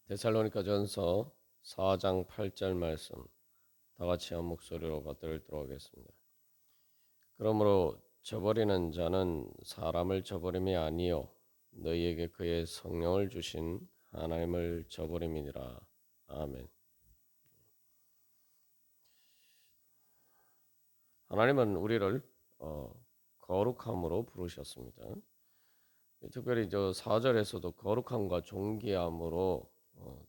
데살로니가전서 4장 8절 말씀 다 같이 한 목소리로 받들도록 하겠습니다. 그러므로 저버리는 자는 사람을 저버림이 아니요 너희에게 그의 성령을 주신 하나님을 저버림이니라. 아멘. 하나님은 우리를 거룩함으로 부르셨습니다. 특별히 저 4절에서도 거룩함과 존귀함으로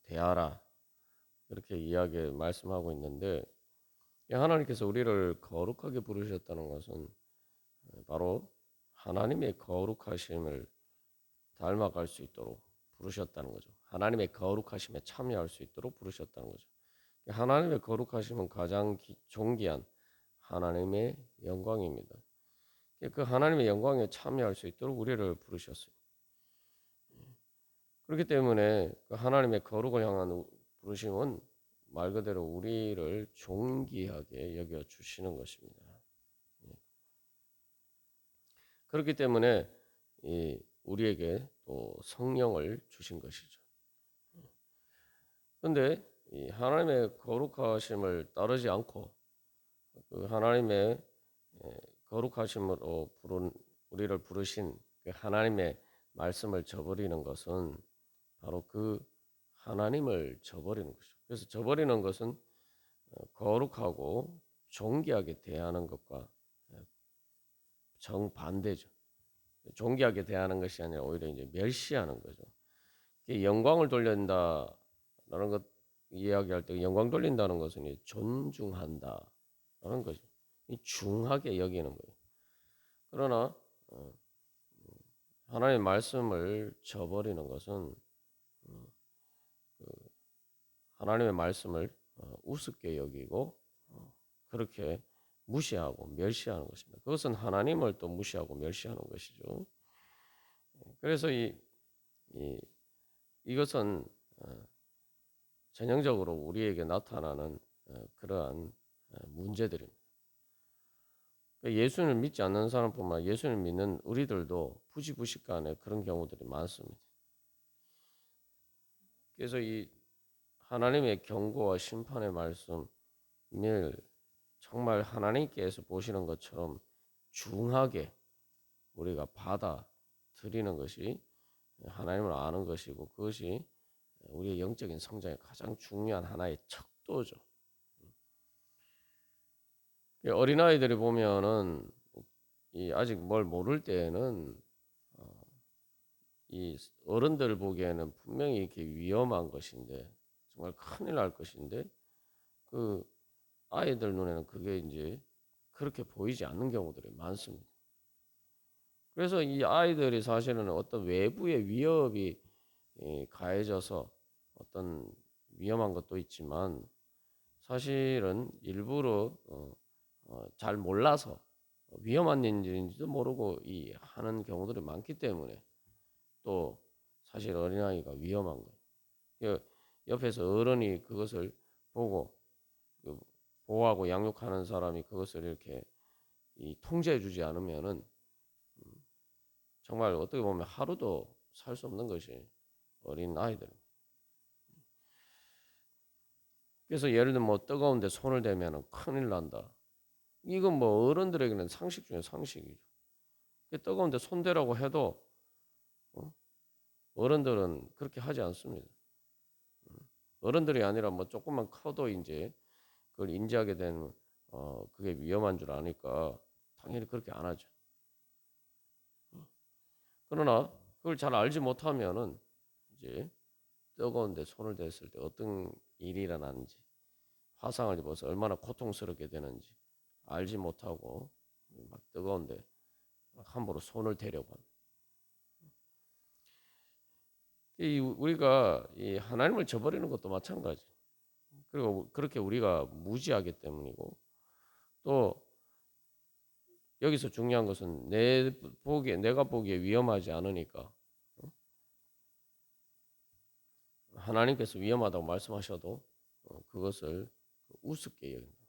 대하라 이렇게 이야기 말씀하고 있는데, 하나님께서 우리를 거룩하게 부르셨다는 것은 바로 하나님의 거룩하심을 닮아갈 수 있도록 부르셨다는 거죠. 하나님의 거룩하심에 참여할 수 있도록 부르셨다는 거죠. 하나님의 거룩하심은 가장 존귀한 하나님의 영광입니다. 그 하나님의 영광에 참여할 수 있도록 우리를 부르셨어요. 그렇기 때문에 그 하나님의 거룩을 향한 부르심은 말 그대로 우리를 존귀하게 여겨 주시는 것입니다. 그렇기 때문에 우리에게 또 성령을 주신 것이죠. 그런데 이 하나님의 거룩하심을 따르지 않고 그 하나님의 거룩하심으로 우리를 부르신 그 하나님의 말씀을 저버리는 것은 바로 그 하나님을 저버리는 것이죠. 그래서 저버리는 것은 거룩하고 존귀하게 대하는 것과 정반대죠. 존귀하게 대하는 것이 아니라 오히려 이제 멸시하는 거죠. 영광을 돌린다라는 것 이야기할 때 영광 돌린다는 것은 존중한다라는 거죠. 중하게 여기는 거예요. 그러나 하나님의 말씀을 저버리는 것은 그 하나님의 말씀을 우습게 여기고 그렇게 무시하고 멸시하는 것입니다. 그것은 하나님을 또 무시하고 멸시하는 것이죠. 그래서 이것은 전형적으로 우리에게 나타나는 그러한 문제들입니다. 예수를 믿지 않는 사람뿐만 아니라 예수를 믿는 우리들도 부지부식간에 그런 경우들이 많습니다. 그래서 이 하나님의 경고와 심판의 말씀을 정말 하나님께서 보시는 것처럼 중하게 우리가 받아들이는 것이 하나님을 아는 것이고, 그것이 우리의 영적인 성장의 가장 중요한 하나의 척도죠. 어린아이들이 보면은 아직 뭘 모를 때에는 이 어른들 보기에는 분명히 이렇게 위험한 것인데, 정말 큰일 날 것인데, 그 아이들 눈에는 그게 이제 그렇게 보이지 않는 경우들이 많습니다. 그래서 이 아이들이 사실은 어떤 외부의 위협이 가해져서 어떤 위험한 것도 있지만, 사실은 일부러 잘 몰라서 위험한 일인지도 모르고 하는 경우들이 많기 때문에 또 사실 어린아이가 위험한 거예요. 옆에서 어른이 그것을 보고 보호하고 양육하는 사람이 그것을 이렇게 통제해주지 않으면은 정말 어떻게 보면 하루도 살 수 없는 것이 어린 아이들은. 그래서 예를 들면 뭐 뜨거운데 손을 대면은 큰일 난다. 이건 뭐 어른들에게는 상식 중에 상식이죠. 뜨거운데 손 대라고 해도 어른들은 그렇게 하지 않습니다. 어른들이 아니라 뭐 조금만 커도 이제 그걸 인지하게 되는 그게 위험한 줄 아니까 당연히 그렇게 안 하죠. 그러나 그걸 잘 알지 못하면은 이제 뜨거운데 손을 댔을 때 어떤 일이 일어나는지, 화상을 입어서 얼마나 고통스럽게 되는지 알지 못하고 막 뜨거운데 막 함부로 손을 대려고 합니다. 우리가 이 하나님을 저버리는 것도 마찬가지. 그리고 그렇게 우리가 무지하기 때문이고, 또 여기서 중요한 것은 내가 보기에 위험하지 않으니까 하나님께서 위험하다고 말씀하셔도 그것을 우습게 여긴다.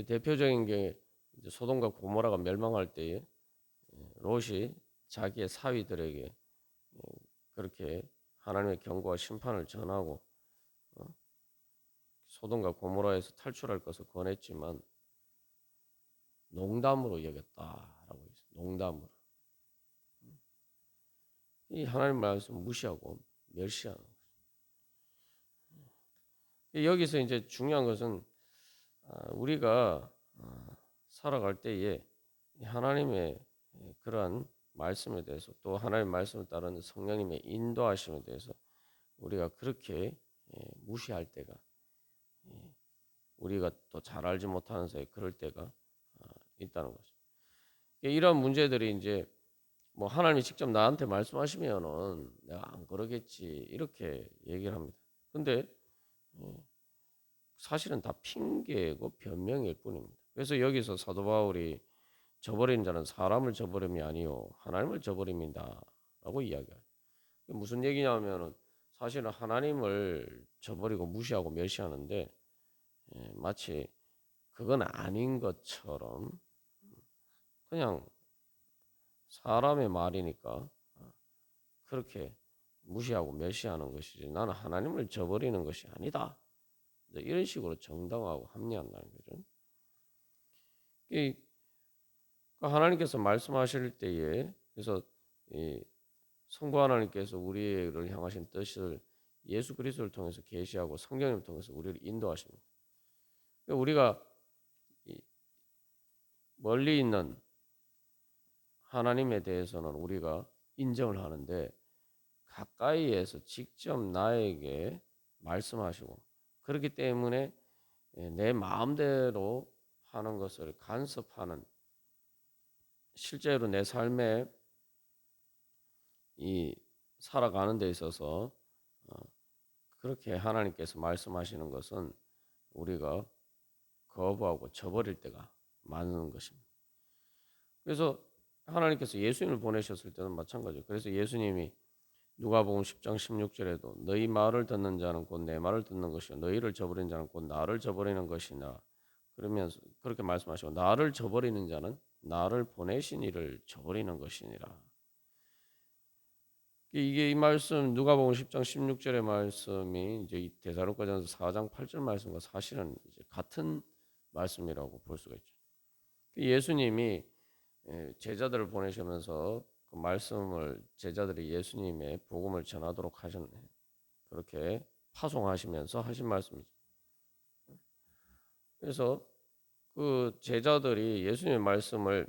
대표적인 게 이제 소돔과 고모라가 멸망할 때에 롯이 자기의 사위들에게 그렇게 하나님의 경고와 심판을 전하고 어? 소돔과 고모라에서 탈출할 것을 권했지만 농담으로 여겼다라고 했어요. 농담으로. 이 하나님 말씀 무시하고 멸시하는 거예요. 여기서 이제 중요한 것은 우리가 살아갈 때에 하나님의 그러한 말씀에 대해서 또 하나님의 말씀을 따르는 성령님의 인도하심에 대해서 우리가 그렇게 무시할 때가 우리가 또 잘 알지 못하는 사이에 그럴 때가 있다는 거죠. 이런 문제들이 이제 뭐 하나님이 직접 나한테 말씀하시면은 내가 안 그러겠지 이렇게 얘기를 합니다. 근데 사실은 다 핑계고 변명일 뿐입니다. 그래서 여기서 사도 바울이 저버린 자는 사람을 저버림이 아니요 하나님을 저버림이다라고 이야기해요. 무슨 얘기냐면은 사실은 하나님을 저버리고 무시하고 멸시하는데 마치 그건 아닌 것처럼 그냥 사람의 말이니까 그렇게 무시하고 멸시하는 것이지 나는 하나님을 저버리는 것이 아니다. 이런 식으로 정당화하고 합리한다는 거죠. 하나님께서 말씀하실 때에 그래서 이 성부 하나님께서 우리를 향하신 뜻을 예수 그리스도를 통해서 계시하고 성령님을 통해서 우리를 인도하십니다. 우리가 멀리 있는 하나님에 대해서는 우리가 인정을 하는데 가까이에서 직접 나에게 말씀하시고 그렇기 때문에 내 마음대로 하는 것을 간섭하는 실제로 내 삶에 이 살아가는 데 있어서 그렇게 하나님께서 말씀하시는 것은 우리가 거부하고 저버릴 때가 많은 것입니다. 그래서 하나님께서 예수님을 보내셨을 때는 마찬가지예요. 그래서 예수님이 누가복음 10장 16절에도 너희 말을 듣는 자는 곧 내 말을 듣는 것이요 너희를 저버리는 자는 곧 나를 저버리는 것이나 그러면서 그렇게 말씀하시고 나를 저버리는 자는 나를 보내신 이를 저버리는 것이니라. 이게 이 말씀 누가복음 10장 16절의 말씀이 이제 이 데살로니가전서 4장 8절 말씀과 사실은 이제 같은 말씀이라고 볼 수가 있죠. 예수님이 제자들을 보내시면서 그 말씀을 제자들이 예수님의 복음을 전하도록 하셨네. 그렇게 파송하시면서 하신 말씀이죠. 그래서 그 제자들이 예수님의 말씀을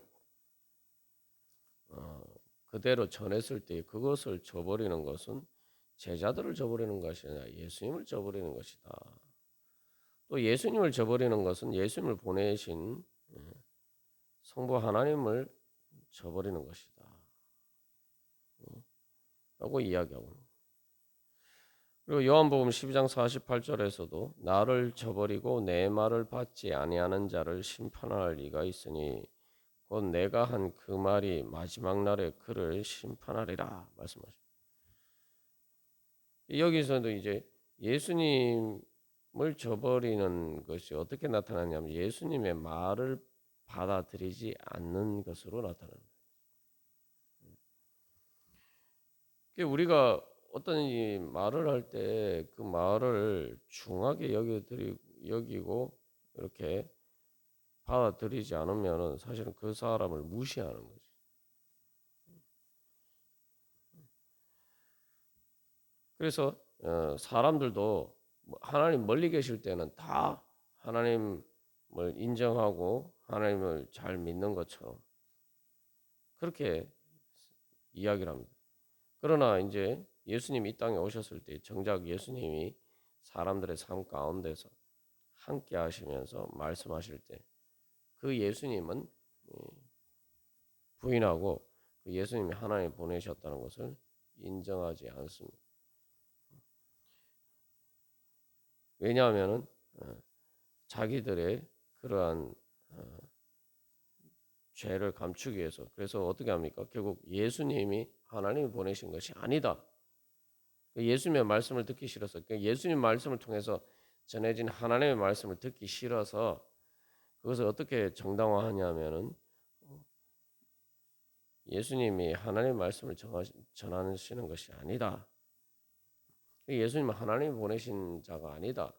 그대로 전했을 때 그것을 저버리는 것은 제자들을 저버리는 것이 아니라 예수님을 저버리는 것이다. 또 예수님을 저버리는 것은 예수님을 보내신 성부 하나님을 저버리는 것이다. 라고 이야기하고 그리고 요한복음 12장 48절에서도 나를 저버리고 내 말을 받지 아니하는 자를 심판할 리가 있으니 곧 내가 한 그 말이 마지막 날에 그를 심판하리라 말씀하십니다. 여기서도 이제 예수님을 저버리는 것이 어떻게 나타나냐면 예수님의 말을 받아들이지 않는 것으로 나타납니다. 우리가 어떤 이 말을 할 때 그 말을 중하게 여기고 이렇게 받아들이지 않으면은 사실은 그 사람을 무시하는 거지. 그래서 사람들도 하나님 멀리 계실 때는 다 하나님을 인정하고 하나님을 잘 믿는 것처럼 그렇게 이야기를 합니다. 그러나 이제 예수님이 이 땅에 오셨을 때 정작 예수님이 사람들의 삶 가운데서 함께 하시면서 말씀하실 때 그 예수님은 부인하고 그 예수님이 하나님 보내셨다는 것을 인정하지 않습니다. 왜냐하면은 자기들의 그러한 죄를 감추기 위해서 그래서 어떻게 합니까? 결국 예수님이 하나님이 보내신 것이 아니다. 예수님의 말씀을 듣기 싫어서 예수님 말씀을 통해서 전해진 하나님의 말씀을 듣기 싫어서 그것을 어떻게 정당화하냐면은 예수님이 하나님의 말씀을 전하시는 것이 아니다. 예수님은 하나님이 보내신 자가 아니다.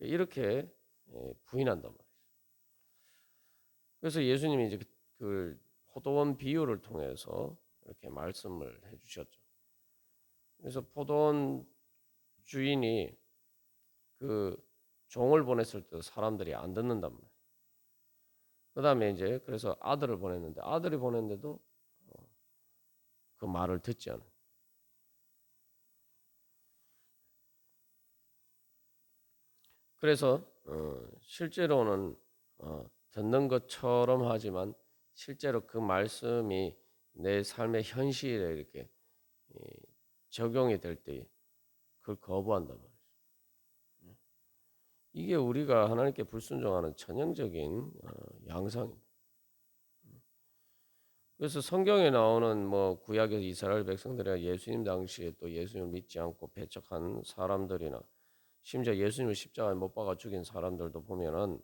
이렇게 부인한단 말이에요. 그래서 예수님이 이제 그 포도원 비유를 통해서 이렇게 말씀을 해주셨죠. 그래서 포도원 주인이 그 종을 보냈을 때 사람들이 안 듣는단 말이에요. 그 다음에 이제 그래서 아들을 보냈는데 아들이 보냈는데도 그 말을 듣지 않아요. 그래서 실제로는 듣는 것처럼 하지만 실제로 그 말씀이 내 삶의 현실에 이렇게 적용이 될 때 그걸 거부한단 말이에요. 이게 우리가 하나님께 불순종하는 전형적인 양상입니다. 그래서 성경에 나오는 뭐 구약의 이스라엘 백성들이나 예수님 당시에 또 예수님을 믿지 않고 배척한 사람들이나 심지어 예수님을 십자가에 못 박아 죽인 사람들도 보면은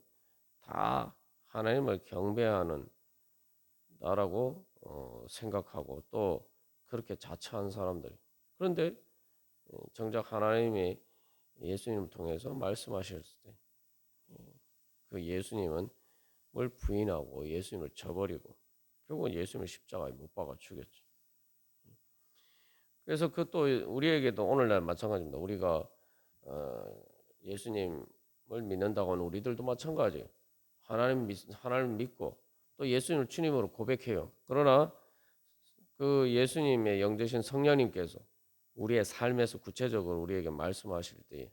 다 하나님을 경배하는 나라고 생각하고 또 그렇게 자처한 사람들. 그런데 정작 하나님이 예수님을 통해서 말씀하셨을 때 그 예수님은 뭘 부인하고 예수님을 저버리고 결국은 예수님을 십자가에 못 박아 죽였죠. 그래서 그 또 우리에게도 오늘날 마찬가지입니다. 우리가 예수님을 믿는다고 하는 우리들도 마찬가지예요. 하나님 믿고 또 예수님을 주님으로 고백해요. 그러나 그 예수님의 영되신 성령님께서 우리의 삶에서 구체적으로 우리에게 말씀하실 때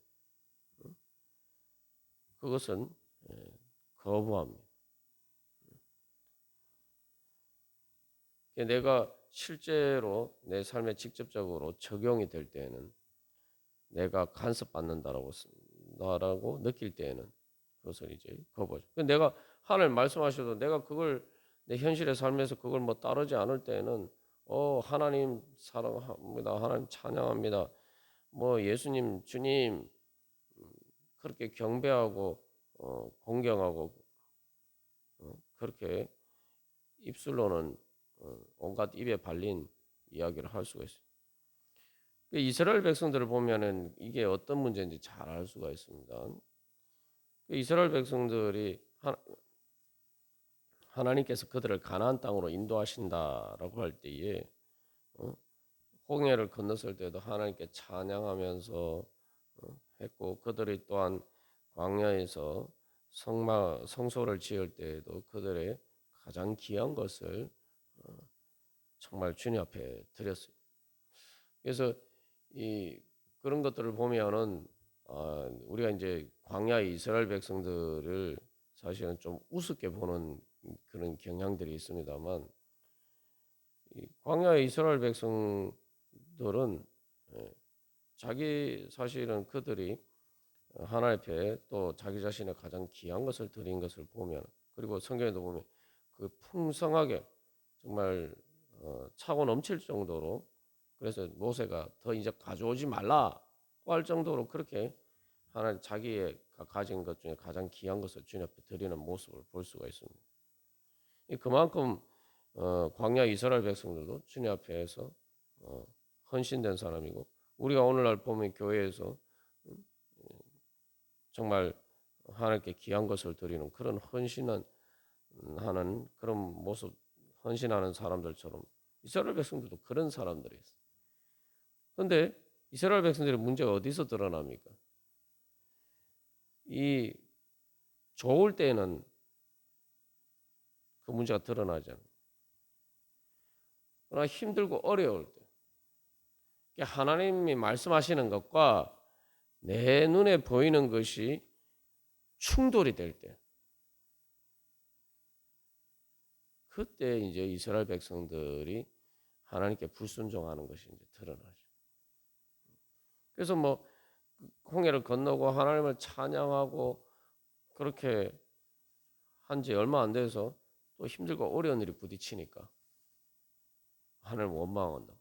그것은 거부합니다. 내가 실제로 내 삶에 직접적으로 적용이 될 때에는 내가 간섭받는다라고 느낄 때에는 그것을 이제 거부하죠. 내가 하나님 말씀하셔도 내가 그걸 내 현실의 삶에서 그걸 뭐 따르지 않을 때에는 하나님 사랑합니다. 하나님 찬양합니다. 뭐 예수님 주님 그렇게 경배하고 공경하고 그렇게 입술로는 온갖 입에 발린 이야기를 할 수가 있어요. 이스라엘 백성들을 보면은 이게 어떤 문제인지 잘 알 수가 있습니다. 이스라엘 백성들이 하나님께서 그들을 가나안 땅으로 인도하신다라고 할 때에 홍해를 건넜을 때도 하나님께 찬양하면서 했고 그들이 또한 광야에서 성소를 지을 때에도 그들의 가장 귀한 것을 정말 주님 앞에 드렸어요. 그래서 그런 것들을 보면은 우리가 이제 광야의 이스라엘 백성들을 사실은 좀 우습게 보는 그런 경향들이 있습니다만 광야의 이스라엘 백성들은 자기 사실은 그들이 하나님 앞에 또 자기 자신의 가장 귀한 것을 드린 것을 보면 그리고 성경에도 보면 그 풍성하게 정말 차고 넘칠 정도로 그래서 모세가 더 이제 가져오지 말라고 할 정도로 그렇게 하나님 자기의 가진 것 중에 가장 귀한 것을 주님 앞에 드리는 모습을 볼 수가 있습니다. 그만큼 광야 이스라엘 백성들도 주님 앞에서 헌신된 사람이고 우리가 오늘날 보면 교회에서 정말 하나님께 귀한 것을 드리는 그런 헌신하는 그런 모습 헌신하는 사람들처럼 이스라엘 백성들도 그런 사람들이었어요. 그런데 이스라엘 백성들의 문제가 어디서 드러납니까? 이 좋을 때는 그 문제가 드러나지 않아요. 그러나 힘들고 어려울 때 하나님이 말씀하시는 것과 내 눈에 보이는 것이 충돌이 될 때, 그때 이제 이스라엘 백성들이 하나님께 불순종하는 것이 이제 드러나죠. 그래서 뭐 홍해를 건너고 하나님을 찬양하고 그렇게 한 지 얼마 안 돼서 또 힘들고 어려운 일이 부딪히니까 하나님을 원망한다.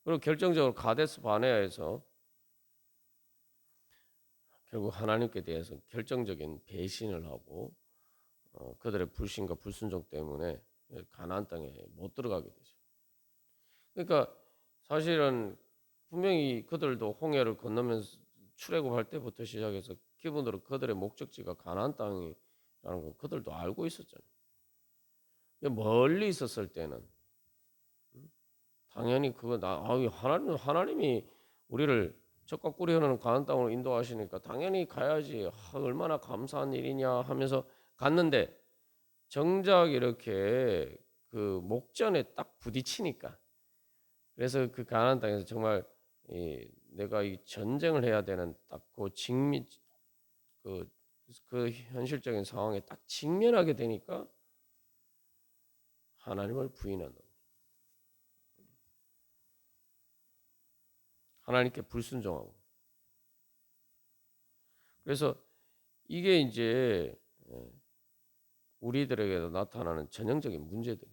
그리고 결정적으로 가데스 바네아에서 결국 하나님께 대해서 결정적인 배신을 하고 그들의 불신과 불순종 때문에 가나안 땅에 못 들어가게 되죠. 그러니까 사실은 분명히 그들도 홍해를 건너면서 출애굽할 때부터 시작해서 기본으로 그들의 목적지가 가나안 땅이라는 건 그들도 알고 있었잖아요. 멀리 있었을 때는 당연히 그거 하나님이 우리를 적과 꿀이 흐르는 가나안 땅으로 인도하시니까 당연히 가야지. 얼마나 감사한 일이냐 하면서 갔는데 정작 이렇게 그 목전에 딱 부딪히니까 그래서 그 가나안 땅에서 정말 내가 이 전쟁을 해야 되는 딱 그 그, 그 현실적인 상황에 딱 직면하게 되니까 하나님을 부인한다. 하나님께 불순종하고. 그래서 이게 이제 우리들에게도 나타나는 전형적인 문제들.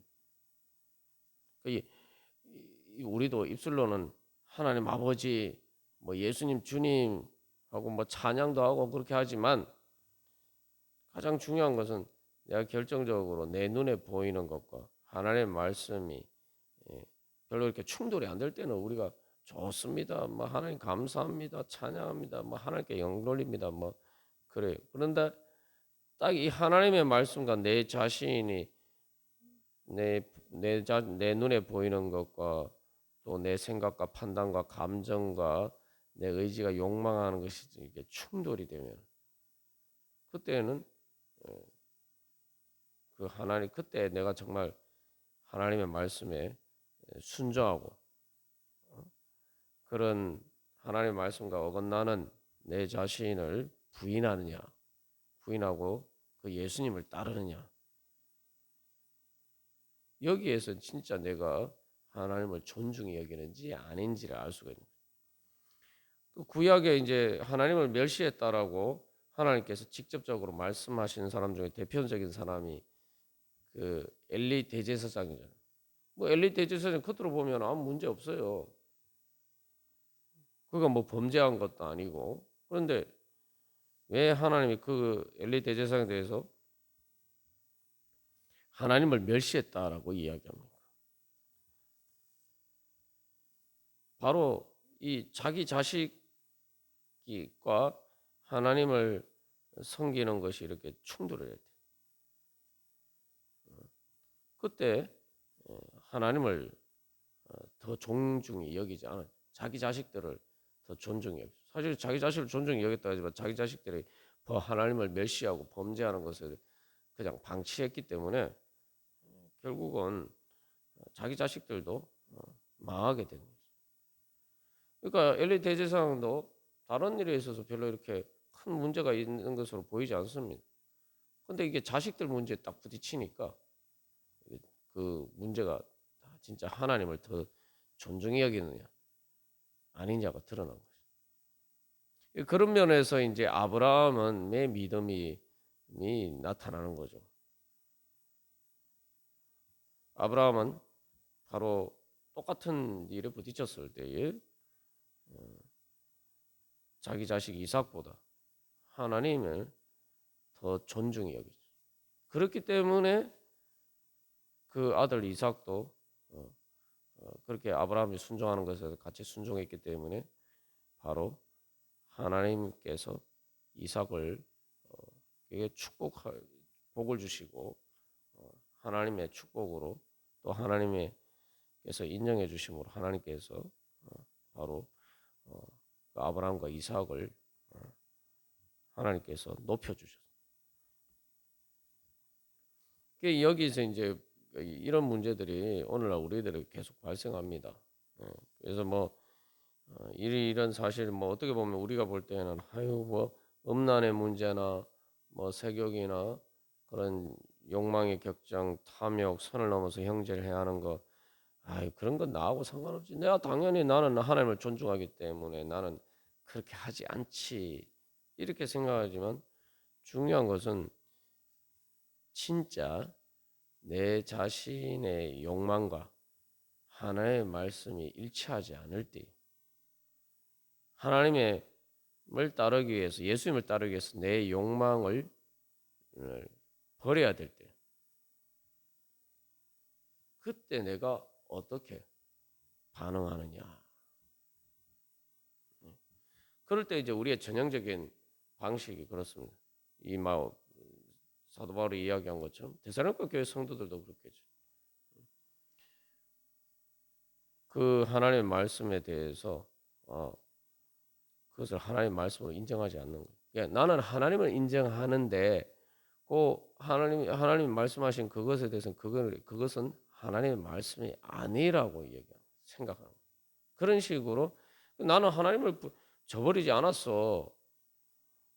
우리도 입술로는 하나님 아버지, 뭐 예수님 주님 하고 뭐 찬양도 하고 그렇게 하지만 가장 중요한 것은 내가 결정적으로 내 눈에 보이는 것과 하나님의 말씀이 별로 이렇게 충돌이 안 될 때는 우리가 좋습니다. 뭐 하나님 감사합니다. 찬양합니다. 뭐 하나님께 영광 돌립니다. 뭐 그래요. 그런데 딱 이 하나님의 말씀과 내 자신이 내 눈에 보이는 것과 또 내 생각과 판단과 감정과 내 의지가 욕망하는 것이 이게 충돌이 되면 그때는 그 하나님 그때 내가 정말 하나님의 말씀에 순종하고 그런 하나님의 말씀과 어긋나는 내 자신을 부인하고 그 예수님을 따르느냐 여기에서 진짜 내가 하나님을 존중히 여기는지 아닌지를 알 수가 있는 거예요. 또 구약에 이제 하나님을 멸시했다라고 하나님께서 직접적으로 말씀하시는 사람 중에 대표적인 사람이 그 엘리 대제사장이잖아요. 뭐 엘리 대제사장 겉으로 보면 아무 문제 없어요. 그가 뭐 범죄한 것도 아니고 그런데 왜 하나님이 그 엘리 대제사장에 대해서 하나님을 멸시했다라고 이야기합니까? 바로 이 자기 자식과 하나님을 섬기는 것이 이렇게 충돌을 해야 돼. 그때 하나님을 더 존중히 여기지 않아요. 자기 자식들을 더 존중히 여기죠. 사실 자기 자식을 존중히 여겼다 하지만 자기 자식들이 더 하나님을 멸시하고 범죄하는 것을 그냥 방치했기 때문에 결국은 자기 자식들도 망하게 되는 거죠. 그러니까 엘리 대제사장도 다른 일에 있어서 별로 이렇게 큰 문제가 있는 것으로 보이지 않습니다. 근데 이게 자식들 문제에 딱 부딪히니까 그 문제가 진짜 하나님을 더 존중히 여기느냐 아니냐가 드러난 거죠. 그런 면에서 이제 아브라함은 믿음이 나타나는 거죠. 아브라함은 바로 똑같은 일에 부딪혔을 때에 자기 자식 이삭보다 하나님을 더 존중히 여기죠. 그렇기 때문에 그 아들 이삭도 그렇게 아브라함이 순종하는 것에 같이 순종했기 때문에 바로 하나님께서 이삭을 복을 주시고 하나님의 축복으로 또 하나님께서 인정해 주심으로 하나님께서 바로 아브라함과 이삭을 하나님께서 높여 주셨어요. 여기서 이제 이런 문제들이 오늘날 우리들에게 계속 발생합니다. 그래서 뭐 이런 사실 뭐 어떻게 보면 우리가 볼 때는 뭐 음란의 문제나 뭐 세욕이나 그런 욕망의 격정, 탐욕, 선을 넘어서 형제를 해야 하는 거, 그런 건 나하고 상관없지. 내가 당연히 나는 하나님을 존중하기 때문에 나는 그렇게 하지 않지. 이렇게 생각하지만 중요한 것은 진짜 내 자신의 욕망과 하나님의 말씀이 일치하지 않을 때, 하나님을 따르기 위해서, 예수님을 따르기 위해서 내 욕망을 버려야 될 때, 그때 내가 어떻게 반응하느냐. 그럴 때 이제 우리의 전형적인 방식이 그렇습니다. 사도 바울이 이야기한 것처럼 데살로니가 교회 성도들도 그렇겠죠. 그 하나님의 말씀에 대해서 그것을 하나님의 말씀으로 인정하지 않는 거예요. 그러니까 나는 하나님을 인정하는데 그 하나님이 말씀하신 그것에 대해서는 그것은 하나님의 말씀이 아니라고 생각하는 거예요. 그런 식으로 나는 하나님을 저버리지 않았어.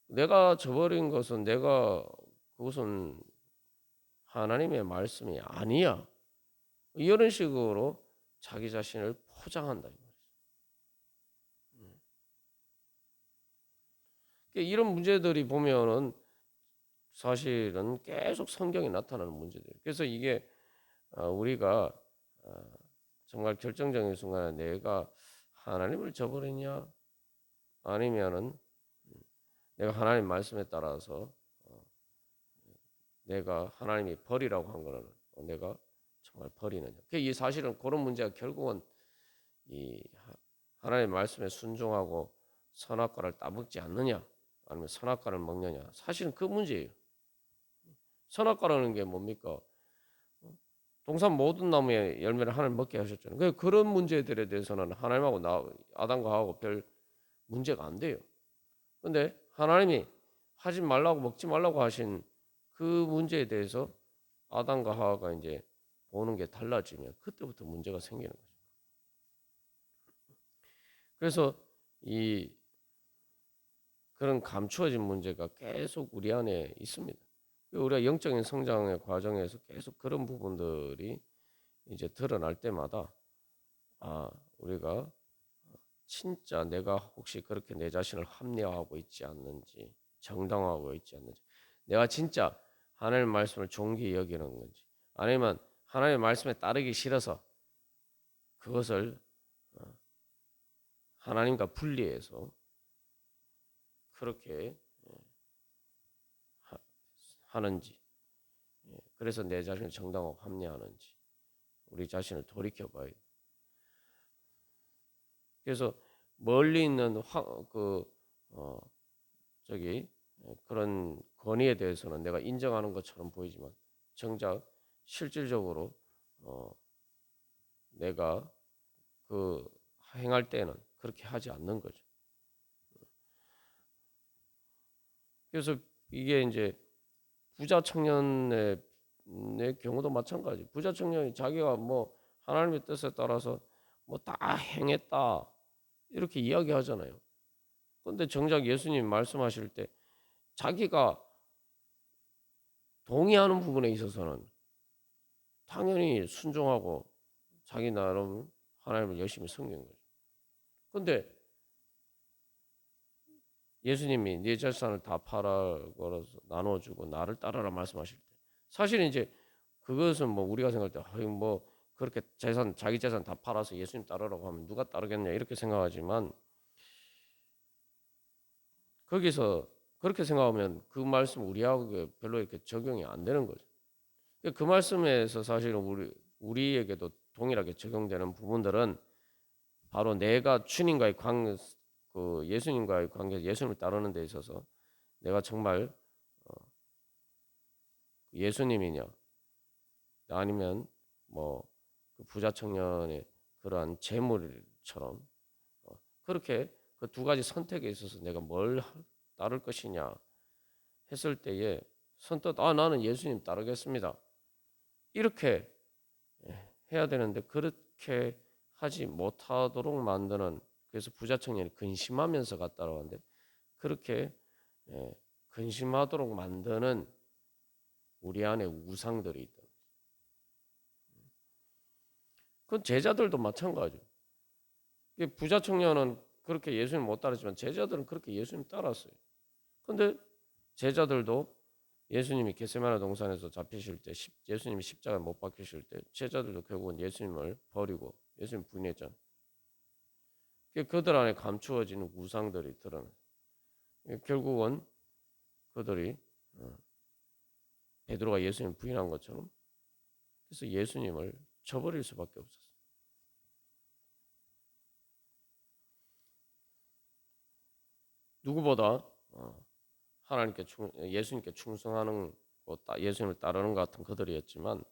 내가 저버린 것은 그것은 하나님의 말씀이 아니야. 이런 식으로 자기 자신을 포장한다 이 말이죠. 그러니까 이런 문제들이 보면은 사실은 계속 성경에 나타나는 문제들이에요. 그래서 이게 우리가 정말 결정적인 순간에 내가 하나님을 저버리냐 아니면은 내가 하나님 말씀에 따라서 내가 하나님이 버리라고 한 거는 내가 정말 버리느냐. 이 사실은 그런 문제가 결국은 이 하나님의 말씀에 순종하고 선악과를 따먹지 않느냐 아니면 선악과를 먹느냐. 사실은 그 문제예요. 선악과라는 게 뭡니까? 동산 모든 나무의 열매를 하나님 먹게 하셨잖아요. 그런 문제들에 대해서는 하나님하고 아담과 하고 별 문제가 안 돼요. 근데 하나님이 하지 말라고 먹지 말라고 하신 그 문제에 대해서 아담과 하와가 이제 보는 게 달라지면 그때부터 문제가 생기는 거죠. 그래서 그런 감추어진 문제가 계속 우리 안에 있습니다. 우리가 영적인 성장의 과정에서 계속 그런 부분들이 이제 드러날 때마다 우리가 진짜 내가 혹시 그렇게 내 자신을 합리화하고 있지 않는지, 정당화하고 있지 않는지, 내가 진짜 하나님의 말씀을 존귀히 여기는 건지, 아니면 하나님의 말씀에 따르기 싫어서 그것을 하나님과 분리해서 그렇게 하는지, 그래서 내 자신을 정당하고 합리화하는지 우리 자신을 돌이켜봐야 돼. 그래서 멀리 있는 그런 권위에 대해서는 내가 인정하는 것처럼 보이지만 정작 실질적으로 내가 그 행할 때는 그렇게 하지 않는 거죠. 그래서 이게 이제 부자 청년의 경우도 마찬가지. 부자 청년이 자기가 뭐 하나님의 뜻에 따라서 뭐 다 행했다 이렇게 이야기하잖아요. 그런데 정작 예수님 말씀하실 때 자기가 동의하는 부분에 있어서는 당연히 순종하고 자기 나름 하나님을 열심히 섬긴 거죠. 그런데 예수님이 네 재산을 다 팔아 걸어서 나눠주고 나를 따르라 말씀하실 때 사실 이제 그것은 뭐 우리가 생각할 때 뭐 그렇게 자기 재산 다 팔아서 예수님 따르라고 하면 누가 따르겠냐 이렇게 생각하지만 거기서 그렇게 생각하면 그 말씀 우리하고 별로 이렇게 적용이 안 되는 거죠. 그 말씀에서 사실은 우리에게도 동일하게 적용되는 부분들은 바로 내가 주님과의 예수님과의 관계, 예수님을 따르는 데 있어서 내가 정말 예수님이냐 아니면 그 부자 청년의 그러한 재물처럼 그렇게 그 두 가지 선택에 있어서 내가 뭘 따를 것이냐 했을 때에 선뜻 나는 예수님 따르겠습니다. 이렇게 해야 되는데 그렇게 하지 못하도록 만드는 그래서 부자 청년이 근심하면서 갔다고 하는데 그렇게 근심하도록 만드는 우리 안에 우상들이 있다. 그건 제자들도 마찬가지죠. 부자 청년은 그렇게 예수님 못 따르지만 제자들은 그렇게 예수님 따랐어요. 그런데 제자들도 예수님이 겟세마네 동산에서 잡히실 때 예수님이 십자가에 못 박히실 때 제자들도 결국은 예수님을 버리고 예수님 부인했잖아요. 그들 안에 감추어지는 우상들이 드러나요. 결국은 그들이 베드로가 예수님 부인한 것처럼 그래서 예수님을 저버릴 수밖에 없었어요. 누구보다 하나님께 예수님께 충성하는 예수님을 따르는 것 같은 그들이었지만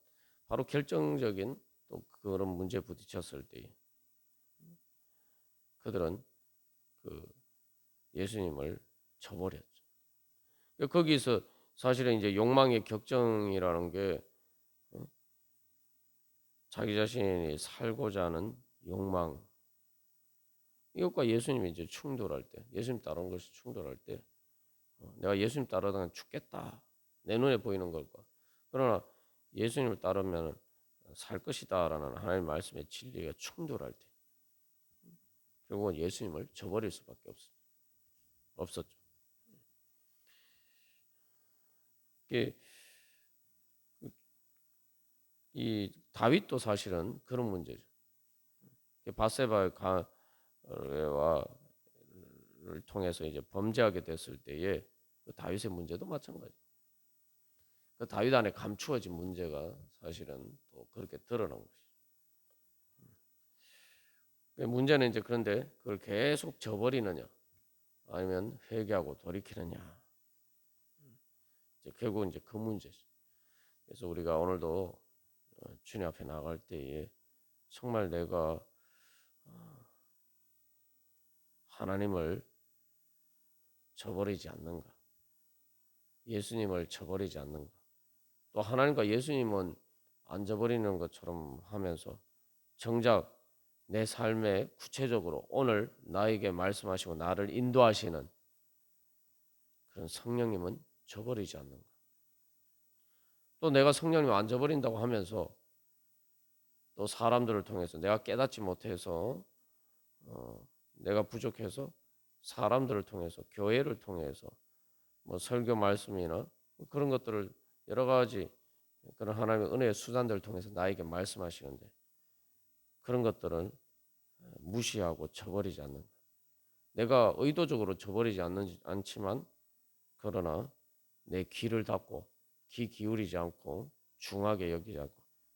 바로 결정적인 또 그런 문제에 부딪혔을 때 그들은 그 예수님을 저버렸죠. 거기서 사실은 이제 욕망의 격정이라는 게 어, 자기 자신이 살고자 하는 욕망 이것과 예수님이 이제 충돌할 때 예수님 따르는 것이 충돌할 때 내가 예수님 따르다가 죽겠다 내 눈에 보이는 것과 그러나 예수님을 따르면 살 것이다라는 하나님의 말씀의 진리가 충돌할 때 결국은 예수님을 저버릴 수밖에 없었죠. 이게 이 다윗도 사실은 그런 문제죠. 바세바의 가를 통해서 이제 범죄하게 됐을 때에 그 다윗의 문제도 마찬가지. 그 다윗 안에 감추어진 문제가 사실은 또 그렇게 드러난 것이죠. 문제는 이제 그런데 그걸 계속 저버리느냐, 아니면 회개하고 돌이키느냐. 이제 결국 이제 그 문제죠. 그래서 우리가 오늘도 주님 앞에 나갈 때에 정말 내가 하나님을 저버리지 않는가, 예수님을 저버리지 않는가. 또 하나님과 예수님은 안 저버리는 것처럼 하면서 정작 내 삶에 구체적으로 오늘 나에게 말씀하시고 나를 인도하시는 그런 성령님은 저버리지 않는가. 또 내가 성령님 안 저버린다고 하면서 또 사람들을 통해서 내가 깨닫지 못해서 내가 부족해서 사람들을 통해서 교회를 통해서 뭐 설교 말씀이나 그런 것들을 여러 가지 그런 하나님의 은혜의 수단들을 통해서 나에게 말씀하시는데 그런 것들은 무시하고 저버리지 않는 내가 의도적으로 저버리지 않지만 그러나 내 귀를 닫고 귀 기울이지 않고 중하게 여기지 않고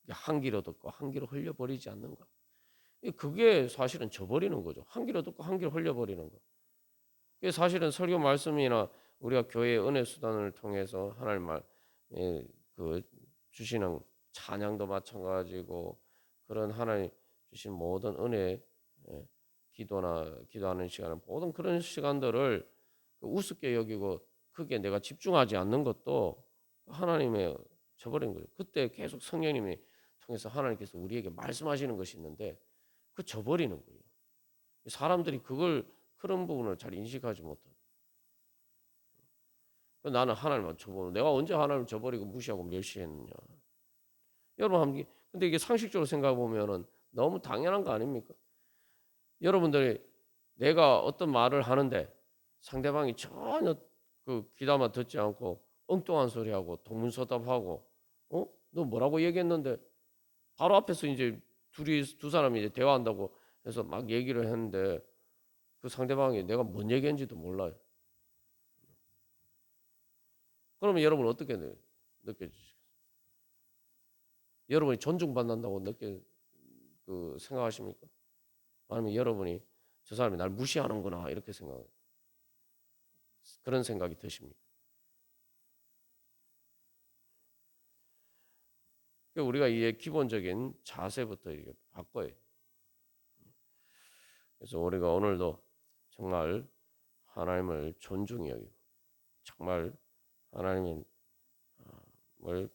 한 귀로 듣고 한 귀로 흘려버리지 않는 것. 그게 사실은 저버리는 거죠. 한 귀로 듣고 한 귀로 흘려버리는 거. 그게 사실은 설교 말씀이나 우리가 교회의 은혜 수단을 통해서 하나님 그 주시는 찬양도 마찬가지고 그런 하나님 주신 모든 은혜 기도하는 시간을 모든 그런 시간들을 우습게 여기고 크게 내가 집중하지 않는 것도 하나님의 저버린 거죠. 그때 계속 성령님이 통해서 하나님께서 우리에게 말씀하시는 것이 있는데 그 저버리는 거예요. 사람들이 그런 부분을 잘 인식하지 못해. 나는 하나님만 저버리고 내가 언제 하나님을 저버리고 무시하고 멸시했느냐. 여러분 근데 이게 상식적으로 생각해 보면은 너무 당연한 거 아닙니까? 여러분들이 내가 어떤 말을 하는데 상대방이 전혀 그 귀담아 듣지 않고 엉뚱한 소리하고 동문서답하고 너 뭐라고 얘기했는데 바로 앞에서 이제 두 사람이 이제 대화한다고 해서 막 얘기를 했는데 그 상대방이 내가 뭔 얘기했는지도 몰라요. 그러면 여러분 어떻게 느껴지시겠어요? 여러분이 존중받는다고 생각하십니까? 아니면 여러분이 저 사람이 날 무시하는구나 이렇게 그런 생각이 드십니까? 우리가 이게 기본적인 자세부터 이게 바꿔야 돼요. 그래서 우리가 오늘도 정말 하나님을 존중히 여기고 정말 하나님을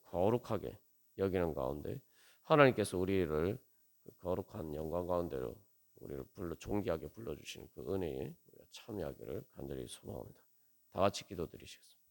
거룩하게 여기는 가운데 하나님께서 우리를 그 거룩한 영광 가운데로 우리를 존귀하게 불러주시는 그 은혜에 우리가 참여하기를 간절히 소망합니다. 다 같이 기도드리시겠습니다.